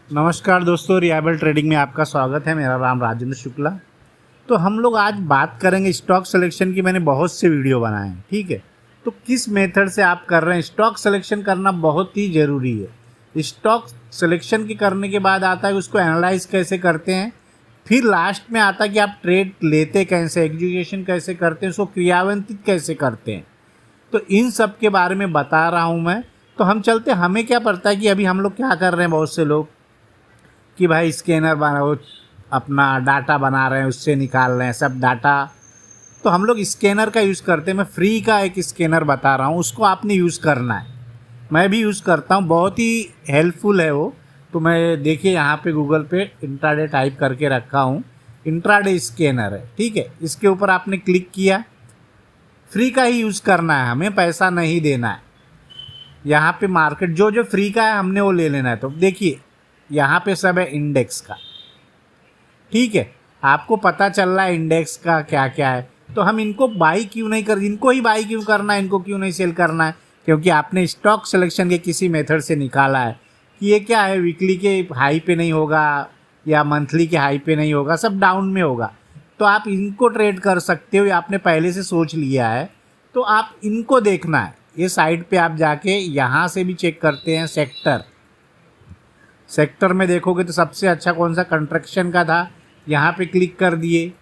नमस्कार दोस्तों, रियाबल ट्रेडिंग में आपका स्वागत है। मेरा नाम राजेंद्र शुक्ला। तो हम लोग आज बात करेंगे स्टॉक सिलेक्शन की। मैंने बहुत से वीडियो बनाए हैं, ठीक है। तो किस मेथड से आप कर रहे हैं, स्टॉक सिलेक्शन करना बहुत ही ज़रूरी है। स्टॉक सिलेक्शन के करने के बाद आता है उसको एनालाइज कैसे करते हैं, फिर लास्ट में आता है कि आप ट्रेड लेते कैसे, एग्जीक्यूशन कैसे करते हैं, उसको क्रियान्वित कैसे करते हैं। तो इन सब के बारे में बता रहा हूँ मैं। तो हम चलते, हमें क्या पड़ता है कि अभी हम लोग क्या कर रहे हैं, बहुत से लोग कि भाई स्कैनर बना, वो अपना डाटा बना रहे हैं, उससे निकाल रहे हैं सब डाटा। तो हम लोग स्कैनर का यूज़ करते हैं। मैं फ्री का एक स्कैनर बता रहा हूँ, उसको आपने यूज़ करना है। मैं भी यूज़ करता हूँ, बहुत ही हेल्पफुल है वो। तो मैं देखिए यहाँ पे गूगल पे इंट्राडे टाइप करके रखा हूँ, इंट्राडे स्कैनर है, ठीक है। इसके ऊपर आपने क्लिक किया, फ्री का ही यूज़ करना है, हमें पैसा नहीं देना है। यहाँ पे मार्केट जो जो फ्री का है हमने वो ले लेना है। तो देखिए यहाँ पे सब है इंडेक्स का, ठीक है। आपको पता चल रहा है इंडेक्स का क्या क्या है। तो हम इनको बाई क्यों नहीं कर, इनको ही बाई क्यों करना है, इनको क्यों नहीं सेल करना है? क्योंकि आपने स्टॉक सिलेक्शन के किसी मेथड से निकाला है कि ये क्या है, वीकली के हाई पे नहीं होगा या मंथली के हाई पे नहीं होगा, सब डाउन में होगा। तो आप इनको ट्रेड कर सकते हो, ये आपने पहले से सोच लिया है। तो आप इनको देखना है। ये साइड पे आप जाके यहाँ से भी चेक करते हैं। सेक्टर में देखोगे तो सबसे अच्छा कौन सा कंस्ट्रक्शन का था, यहाँ पे क्लिक कर दिए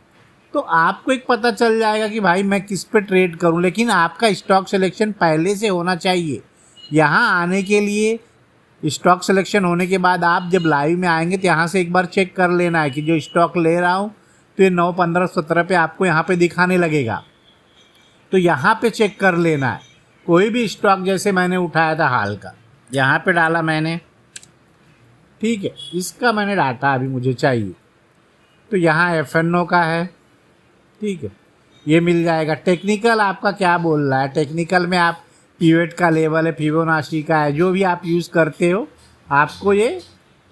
तो आपको एक पता चल जाएगा कि भाई मैं किस पे ट्रेड करूं। लेकिन आपका स्टॉक सिलेक्शन पहले से होना चाहिए। यहाँ आने के लिए, स्टॉक सिलेक्शन होने के बाद आप जब लाइव में आएंगे तो यहाँ से एक बार चेक कर लेना है कि जो स्टॉक ले रहा हूँ तो ये 9, 15, 17 पे आपको यहाँ पे दिखाने लगेगा। तो यहाँ पे चेक कर लेना है। कोई भी स्टॉक जैसे मैंने उठाया था हाल का, यहाँ पे डाला मैंने, ठीक है। इसका मैंने डाटा अभी मुझे चाहिए, तो यहाँ FNO का है, ठीक है, ये मिल जाएगा। टेक्निकल आपका क्या बोल रहा है, टेक्निकल में आप पीवेट का लेवल है, फिबोनाची का है, जो भी आप यूज़ करते हो आपको ये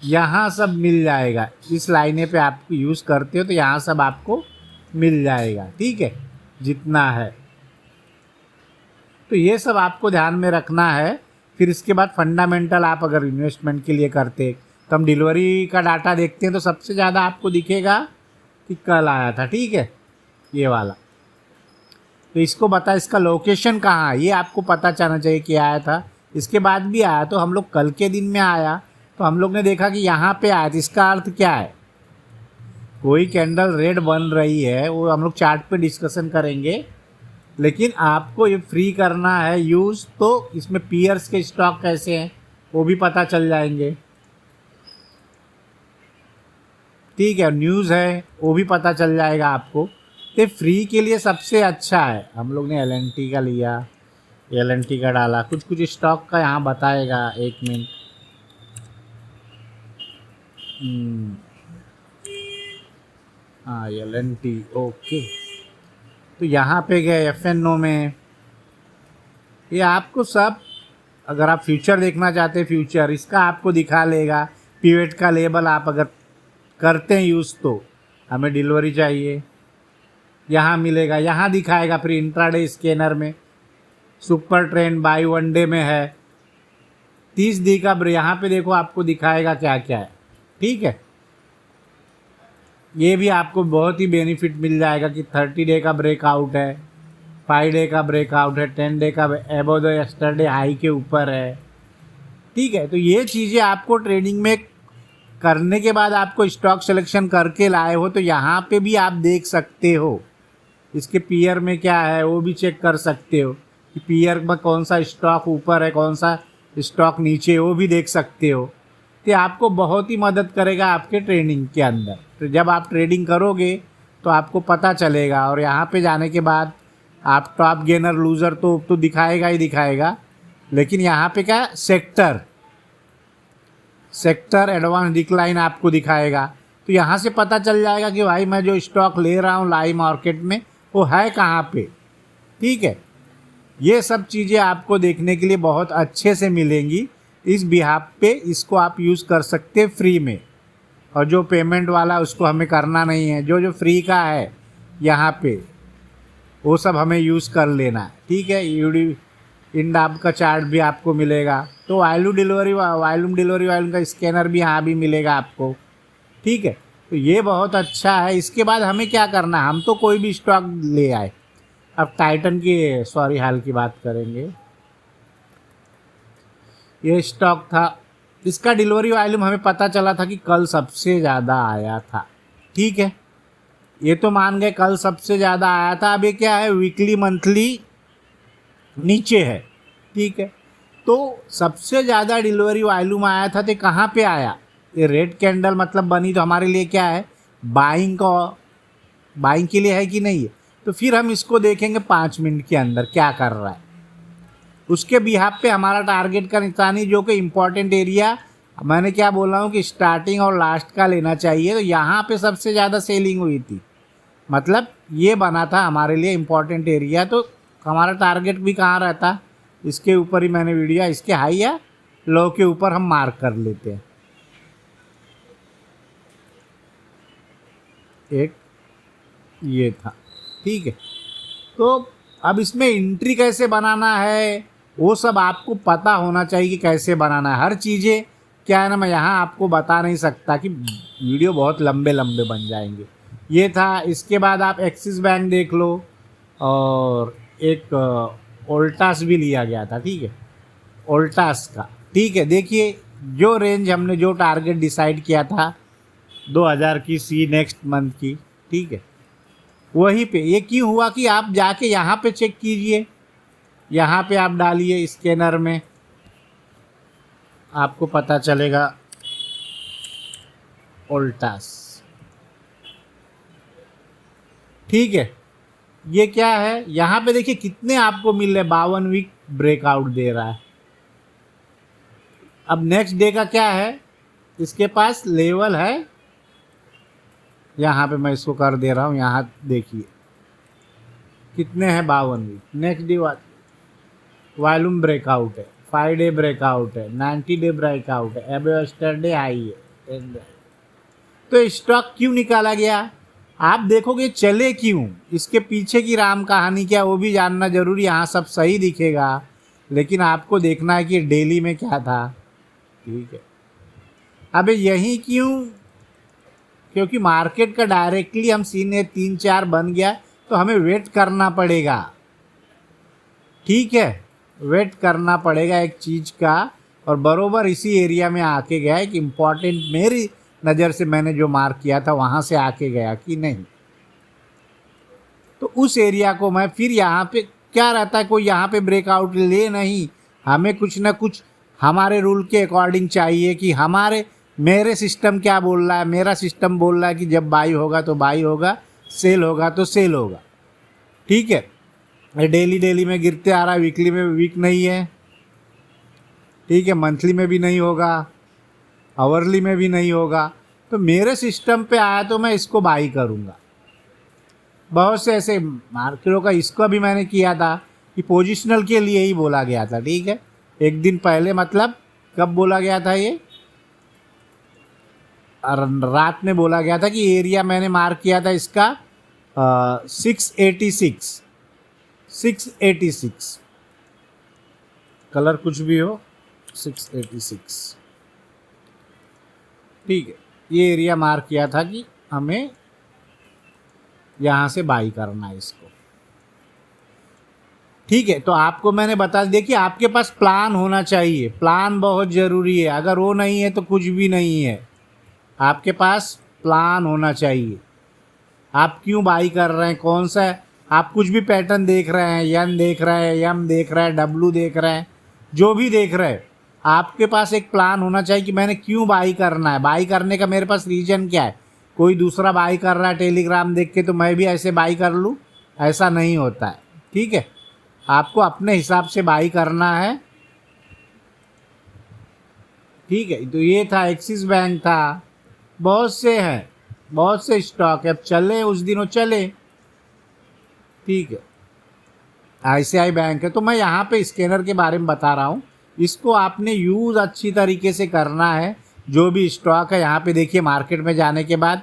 यहाँ सब मिल जाएगा। इस लाइने पे आप यूज़ करते हो तो यहाँ सब आपको मिल जाएगा, ठीक है, जितना है। तो ये सब आपको ध्यान में रखना है। फिर इसके बाद फंडामेंटल, आप अगर इन्वेस्टमेंट के लिए करते तो हम डिलीवरी का डाटा देखते हैं तो सबसे ज़्यादा आपको दिखेगा कि कल आया था, ठीक है, ये वाला। तो इसको बता, इसका लोकेशन कहाँ है ये आपको पता चलना चाहिए कि आया था। इसके बाद भी आया, तो हम लोग कल के दिन में आया तो हम लोग ने देखा कि यहाँ पे आया। तो इसका अर्थ क्या है, कोई कैंडल रेड बन रही है, वो हम लोग चार्ट पे डिस्कशन करेंगे। लेकिन आपको ये फ्री करना है यूज़, तो इसमें पीयर्स के स्टॉक कैसे हैं वो भी पता चल जाएंगे, ठीक है। न्यूज़ है वो भी पता चल जाएगा आपको। तो फ्री के लिए सबसे अच्छा है। हम लोग ने LNT का लिया, LNT का डाला, कुछ कुछ स्टॉक का यहाँ बताएगा। एक मिनट, हाँ LNT, ओके। तो यहाँ पे गए FNO में, ये आपको सब, अगर आप फ्यूचर देखना चाहते हैं फ्यूचर, इसका आपको दिखा लेगा। पीवेट का लेवल आप अगर करते हैं यूज़ तो हमें डिलीवरी चाहिए, यहाँ मिलेगा, यहाँ दिखाएगा। फिर इंट्राडे स्कैनर में सुपर ट्रेंड बाई 1 डे में है 30 दी का, यहाँ पे देखो आपको दिखाएगा क्या क्या है, ठीक है। ये भी आपको बहुत ही बेनिफिट मिल जाएगा कि 30 डे का ब्रेकआउट है, 5 डे का ब्रेकआउट है, 10 डे का एबो द यस्टरडे हाई के ऊपर है, ठीक है। तो ये चीज़ें आपको ट्रेडिंग में करने के बाद आपको स्टॉक सिलेक्शन करके लाए हो तो यहाँ पे भी आप देख सकते हो। इसके पीयर में क्या है वो भी चेक कर सकते हो कि पीयर में कौन सा स्टॉक ऊपर है, कौन सा स्टॉक नीचे, वो भी देख सकते हो। तो आपको बहुत ही मदद करेगा आपके ट्रेडिंग के अंदर। तो जब आप ट्रेडिंग करोगे तो आपको पता चलेगा। और यहाँ पे जाने के बाद आप टॉप गेनर लूज़र तो दिखाएगा ही दिखाएगा। लेकिन यहाँ पे क्या, सेक्टर एडवांस डिक्लाइन आपको दिखाएगा। तो यहाँ से पता चल जाएगा कि भाई मैं जो स्टॉक ले रहा हूँ लाइव मार्केट में वो है कहाँ पे, ठीक है। ये सब चीज़ें आपको देखने के लिए बहुत अच्छे से मिलेंगी इस बिहाफ पे। इसको आप यूज़ कर सकते हैं फ्री में। और जो पेमेंट वाला उसको हमें करना नहीं है, जो फ्री का है यहाँ पे वो सब हमें यूज़ कर लेना है, ठीक है। इंडाब का चार्ट भी आपको मिलेगा। तो वॉल्यूम डिलीवरी वॉल्यूम का स्कैनर भी यहाँ भी मिलेगा आपको, ठीक है। तो ये बहुत अच्छा है। इसके बाद हमें क्या करना है, हम तो कोई भी स्टॉक ले आए। अब टाइटन की हाल की बात करेंगे। ये स्टॉक था, इसका डिलीवरी वॉल्यूम हमें पता चला था कि कल सबसे ज़्यादा आया था, ठीक है। ये तो मान गए कल सबसे ज़्यादा आया था। अब ये क्या है, वीकली मंथली नीचे है, ठीक है। तो सबसे ज़्यादा डिलीवरी वॉल्यूम आया था तो कहाँ पे आया, ये रेड कैंडल मतलब बनी तो हमारे लिए क्या है, बाइंग के लिए है कि नहीं है। तो फिर हम इसको देखेंगे 5 मिनट के अंदर क्या कर रहा है। उसके बिहाफ पे हमारा टारगेट का निशानी जो कि इम्पॉर्टेंट एरिया, मैंने क्या बोल रहा हूँ कि स्टार्टिंग और लास्ट का लेना चाहिए। तो यहाँ पे सबसे ज़्यादा सेलिंग हुई थी, मतलब ये बना था हमारे लिए इम्पॉर्टेंट एरिया। तो हमारा टारगेट भी कहाँ रहता, इसके ऊपर ही मैंने वीडियो, इसके हाई या लो के ऊपर हम मार्क कर लेते हैं। एक ये था, ठीक है। तो अब इसमें एंट्री कैसे बनाना है वो सब आपको पता होना चाहिए कि कैसे बनाना है। हर चीज़ें क्या है ना, मैं यहाँ आपको बता नहीं सकता कि वीडियो बहुत लंबे लंबे बन जाएंगे। ये था। इसके बाद आप एक्सिस बैंक देख लो, और एक ओल्टास भी लिया गया था, ठीक है, ओल्टास का, ठीक है। देखिए जो रेंज हमने जो टारगेट डिसाइड किया था 2000 की सी नेक्स्ट मंथ की, ठीक है, वहीं पे ये क्यों हुआ कि आप जाके यहाँ पे चेक कीजिए, यहाँ पे आप डालिए स्कैनर में, आपको पता चलेगा ओल्टास, ठीक है। ये क्या है, यहाँ पे देखिए कितने आपको मिल रहे, 52 वीक ब्रेकआउट दे रहा है। अब नेक्स्ट डे का क्या है, इसके पास लेवल है, यहाँ पे मैं इसको कर दे रहा हूँ, यहाँ देखिए कितने हैं, 52 week. Next day volume breakout है, 5 डे ब्रेकआउट है, 90 डे ब्रेकआउट है, एब यस्टरडे हाई है। तो स्टॉक क्यों निकाला गया, आप देखोगे चले क्यों, इसके पीछे की राम कहानी क्या, वो भी जानना जरूरी। यहाँ सब सही दिखेगा, लेकिन आपको देखना है कि डेली में क्या था, ठीक है। अब यही क्यों, क्योंकि मार्केट का डायरेक्टली हम सीने 3-4 बन गया तो हमें वेट करना पड़ेगा, ठीक है, वेट करना पड़ेगा एक चीज़ का। और बरोबर इसी एरिया में आके गया, एक इम्पॉर्टेंट मेरी नज़र से मैंने जो मार्क किया था वहाँ से आके गया कि नहीं। तो उस एरिया को मैं फिर यहाँ पे क्या रहता है, कोई यहाँ पे ब्रेकआउट ले नहीं, हमें कुछ ना कुछ हमारे रूल के अकॉर्डिंग चाहिए कि मेरे सिस्टम क्या बोल रहा है। मेरा सिस्टम बोल रहा है कि जब बाई होगा तो बाई होगा, सेल होगा तो सेल होगा, ठीक है। डेली में गिरते आ रहा है, वीकली में वीक नहीं है, ठीक है, मंथली में भी नहीं होगा, आवरली में भी नहीं होगा। तो मेरे सिस्टम पे आया तो मैं इसको बाई करूँगा। बहुत से ऐसे मार्केटों का इसको भी मैंने किया था कि पोजिशनल के लिए ही बोला गया था, ठीक है। एक दिन पहले, मतलब कब बोला गया था, ये रात में बोला गया था कि एरिया मैंने मार्क किया था इसका 686 कलर कुछ भी हो, 686, ठीक है। ये एरिया मार्क किया था कि हमें यहाँ से बाई करना है इसको, ठीक है। तो आपको मैंने बता दिया कि आपके पास प्लान होना चाहिए, प्लान बहुत ज़रूरी है। अगर वो नहीं है तो कुछ भी नहीं है, आपके पास प्लान होना चाहिए। आप क्यों बाई कर रहे हैं, कौन सा है, आप कुछ भी पैटर्न देख रहे हैं, एन देख रहे हैं, एम देख रहे हैं, डब्लू देख रहे हैं, जो भी देख रहे हैं, आपके पास एक प्लान होना चाहिए कि मैंने क्यों बाई करना है। बाई करने का मेरे पास रीज़न क्या है। कोई दूसरा बाई कर रहा है टेलीग्राम देख के तो मैं भी ऐसे बाई कर लूँ, ऐसा नहीं होता है, ठीक है। आपको अपने हिसाब से बाई करना है, ठीक है। तो ये था, एक्सिस बैंक था, बहुत से हैं, बहुत से स्टॉक है। अब चले उस दिन वो चले, ठीक है। ICICI बैंक है। तो मैं यहाँ पे स्कैनर के बारे में बता रहा हूँ, इसको आपने यूज़ अच्छी तरीके से करना है। जो भी स्टॉक है यहाँ पे देखिए, मार्केट में जाने के बाद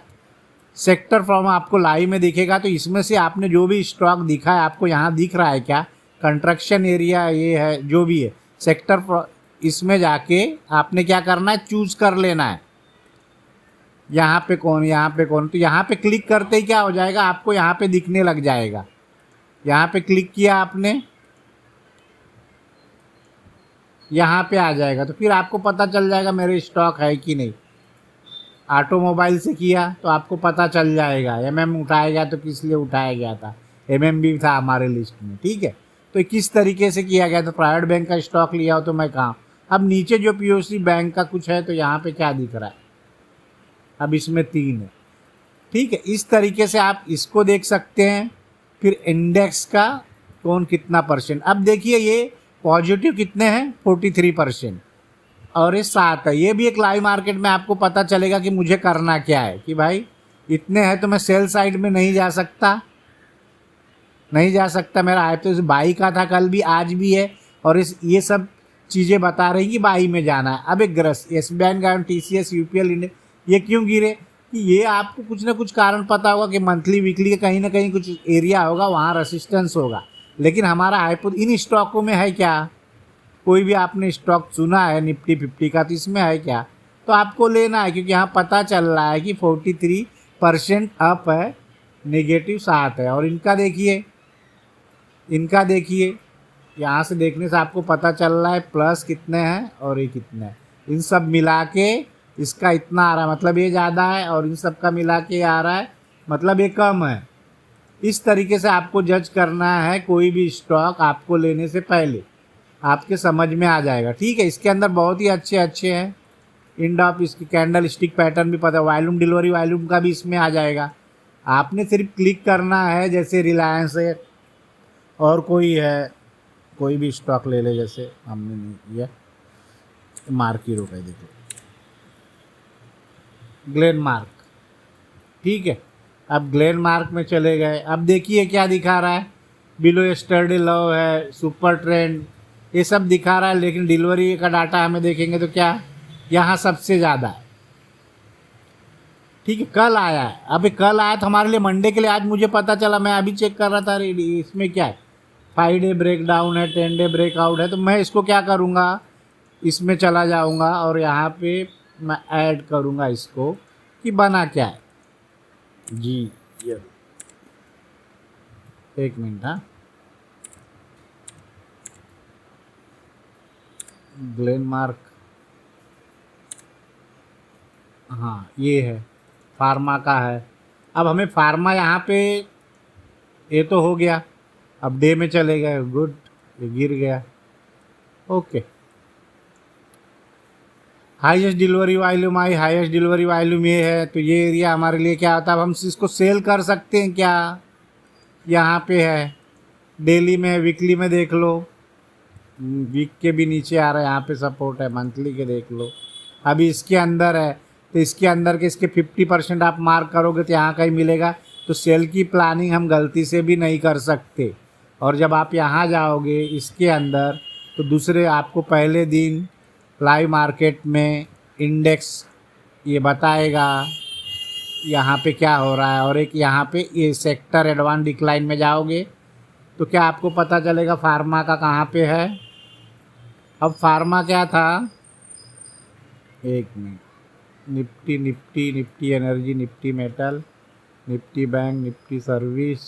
सेक्टर फॉर्म आपको लाइव में दिखेगा। तो इसमें से आपने जो भी स्टॉक दिखा है, आपको यहाँ दिख रहा है क्या, कंस्ट्रक्शन एरिया ये है, जो भी है सेक्टर, इसमें जाके आपने क्या करना है, चूज कर लेना है यहाँ पे कौन, यहाँ पे कौन। तो यहाँ पे क्लिक करते ही क्या हो जाएगा, आपको यहाँ पे दिखने लग जाएगा। यहाँ पे क्लिक किया आपने, यहाँ पे आ जाएगा, तो फिर आपको पता चल जाएगा मेरे स्टॉक है कि नहीं। ऑटोमोबाइल से किया तो आपको पता चल जाएगा, उठाया गया तो किस लिए उठाया गया था, भी था हमारे लिस्ट में, ठीक है। तो किस तरीके से किया गया, तो प्राइवेट बैंक का स्टॉक लिया हो तो मैं कहाँ। अब नीचे जो पीओसी बैंक का कुछ है तो यहाँ पे क्या दिख रहा है, अब इसमें 3 है, ठीक है। इस तरीके से आप इसको देख सकते हैं। फिर इंडेक्स का कौन कितना परसेंट, अब देखिए ये पॉजिटिव कितने हैं, 43%, और ये 7 है। ये भी एक लाइव मार्केट में आपको पता चलेगा कि मुझे करना क्या है, कि भाई इतने हैं तो मैं सेल साइड में नहीं जा सकता, मेरा आया तो इस बाई का था, कल भी आज भी है, और ये सब चीज़ें बता रही कि बाई में जाना है। अब एक ग्रस SBI का TCS UPL इंडेक्स ये क्यों गिरे, कि ये आपको कुछ ना कुछ कारण पता होगा कि मंथली वीकली के कहीं ना कहीं कुछ एरिया होगा, वहाँ रेसिस्टेंस होगा। लेकिन हमारा हाइपो इन स्टॉकों में है क्या, कोई भी आपने स्टॉक चुना है निफ्टी 50 का, तो इसमें है क्या, तो आपको लेना है, क्योंकि यहाँ पता चल रहा है कि 43% अप है, नेगेटिव 7 है। और इनका देखिए, यहाँ से देखने से आपको पता चल रहा है प्लस कितने हैं और ये कितने हैं। इन सब मिला के इसका इतना आ रहा है, मतलब ये ज़्यादा है, और इन सब का मिला के आ रहा है, मतलब ये कम है। इस तरीके से आपको जज करना है कोई भी स्टॉक आपको लेने से पहले, आपके समझ में आ जाएगा, ठीक है। इसके अंदर बहुत ही अच्छे हैं इंडॉप, इसकी कैंडल स्टिक पैटर्न भी पता है, वॉल्यूम डिलीवरी वॉल्यूम का भी इसमें आ जाएगा। आपने सिर्फ क्लिक करना है, जैसे रिलायंस है और कोई भी स्टॉक ले ले, जैसे हमने नहीं किया, मार्किरो का देखो, ग्लेनमार्क, ठीक है। अब ग्लेनमार्क में चले गए, अब देखिए क्या दिखा रहा है, बिलो यस्टरडे लो है, सुपर ट्रेंड, ये सब दिखा रहा है। लेकिन डिलीवरी का डाटा हमें देखेंगे तो क्या, यहाँ सबसे ज़्यादा है, ठीक है। कल आया है, अब कल आया तो हमारे लिए मंडे के लिए, आज मुझे पता चला, मैं अभी चेक कर रहा था इसमें क्या है, 5 डे ब्रेकडाउन है, 10 डे ब्रेकआउट है। तो मैं इसको क्या करूँगा, इसमें चला जाऊँगा और यहाँ पे मैं ऐड करूँगा इसको कि बना क्या है जी। ये 1 मिनट, हाँ, ग्लेनमार्क, हाँ ये है, फार्मा का है। अब हमें फार्मा यहाँ पे, ये तो हो गया, अब डे में चले गए, गुड, ये गिर गया, ओके। हाईएस्ट डिलीवरी वॉल्यूम आई, हाईएस्ट डिलीवरी वॉल्यूम ये है, तो ये एरिया हमारे लिए क्या होता है, अब हम इसको सेल कर सकते हैं क्या, यहाँ पे है, डेली में, वीकली में देख लो, वीक के भी नीचे आ रहा है, यहाँ पे सपोर्ट है, मंथली के देख लो। अभी इसके अंदर है, तो इसके अंदर के इसके 50% आप मार्क करोगे तो यहाँ कहीं मिलेगा। तो सेल की प्लानिंग हम गलती से भी नहीं कर सकते। और जब आप यहाँ जाओगे इसके अंदर, तो दूसरे आपको पहले दिन लाइव मार्केट में इंडेक्स ये बताएगा यहाँ पे क्या हो रहा है। और एक यहाँ पे ये सेक्टर एडवांस डिक्लाइन में जाओगे तो क्या आपको पता चलेगा फार्मा का कहाँ पे है। अब फार्मा क्या था, 1 minute, Nifty energy, Nifty metal, Nifty bank, Nifty service,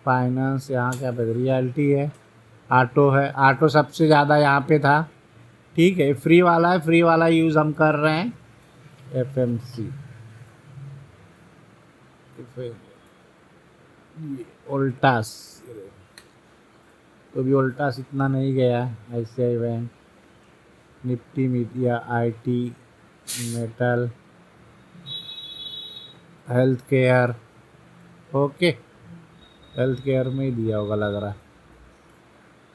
finance, यहाँ क्या पे रियल्टी है, ऑटो है, ऑटो सबसे ज़्यादा यहाँ पे था, ठीक है। फ्री वाला है, फ्री वाला यूज़ हम कर रहे हैं, एफएमसी, वोल्टास, तो भी वोल्टास इतना नहीं गया, ICICI bank, Nifty media, IT, metal, health care, okay, health care में ही दिया होगा लग रहा है,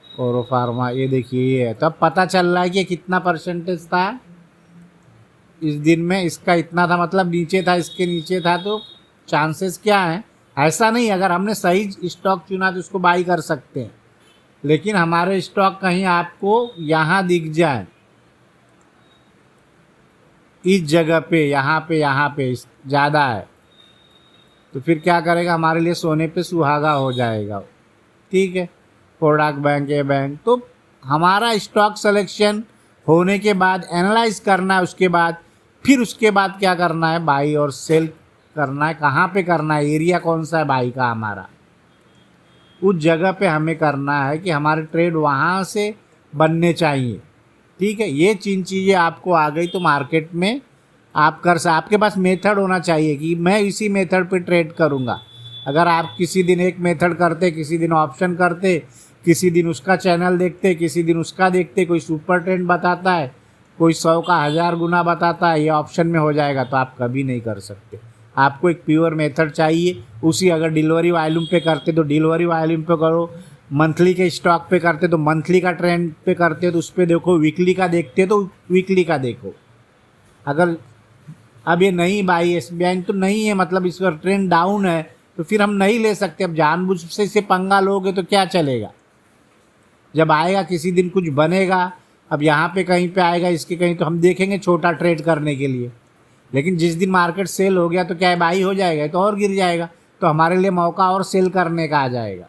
और फार्मा, ये देखिए ये है। तो अब पता चल रहा है कि कितना परसेंटेज था इस दिन में, इसका इतना था, मतलब नीचे था, इसके नीचे था, तो चांसेस क्या है, ऐसा नहीं, अगर हमने सही स्टॉक चुना तो उसको बाई कर सकते हैं। लेकिन हमारे स्टॉक कहीं आपको यहाँ दिख जाए, इस जगह पे, यहाँ पे ज़्यादा है, तो फिर क्या करेगा, हमारे लिए सोने पे सुहागा हो जाएगा, ठीक है। कोटक बैंक, ये बैंक। तो हमारा स्टॉक सिलेक्शन होने के बाद एनालाइज करना है, उसके बाद फिर उसके बाद क्या करना है, बाई और सेल करना है। कहाँ पे करना है, एरिया कौन सा है बाई का हमारा, उस जगह पे हमें करना है कि हमारे ट्रेड वहाँ से बनने चाहिए। ठीक है, ये 3 चीज़ें आपको आ गई तो मार्केट में आप आपके पास मेथड होना चाहिए कि मैं इसी मेथड पे ट्रेड करूँगा। अगर आप किसी दिन एक मेथड करते, किसी दिन ऑप्शन करते, किसी दिन उसका चैनल देखते, किसी दिन उसका देखते, कोई सुपर ट्रेंड बताता है, कोई 100 का 1000 गुना बताता है, ये ऑप्शन में हो जाएगा, तो आप कभी नहीं कर सकते। आपको एक प्योर मेथड चाहिए। उसी अगर डिलीवरी वॉल्यूम पे करते तो डिलीवरी वॉल्यूम पे करो, मंथली के स्टॉक पे करते तो मंथली का ट्रेंड पे करते तो उस पर देखो, वीकली का देखते तो वीकली का देखो। अगर अब ये नहीं बाई SBI तो नहीं है, मतलब इसका ट्रेंड डाउन है, तो फिर हम नहीं ले सकते। अब जानबूझ से इसे पंगा लोगे तो क्या चलेगा। जब आएगा किसी दिन कुछ बनेगा, अब यहाँ पे कहीं पे आएगा इसके कहीं, तो हम देखेंगे छोटा ट्रेड करने के लिए। लेकिन जिस दिन मार्केट सेल हो गया तो क्या है, बाई हो जाएगा तो और गिर जाएगा, तो हमारे लिए मौका और सेल करने का आ जाएगा।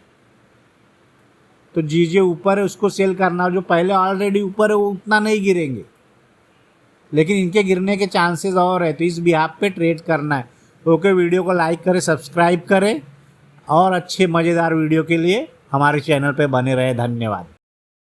तो जो ऊपर है उसको सेल करना, जो पहले ऑलरेडी ऊपर है वो उतना नहीं गिरेंगे, लेकिन इनके गिरने के चांसेस और है, तो इस बिहाफ पे ट्रेड करना है। ओके, वीडियो को लाइक करें, सब्सक्राइब करें और अच्छे मज़ेदार वीडियो के लिए हमारे चैनल पे बने रहे। धन्यवाद।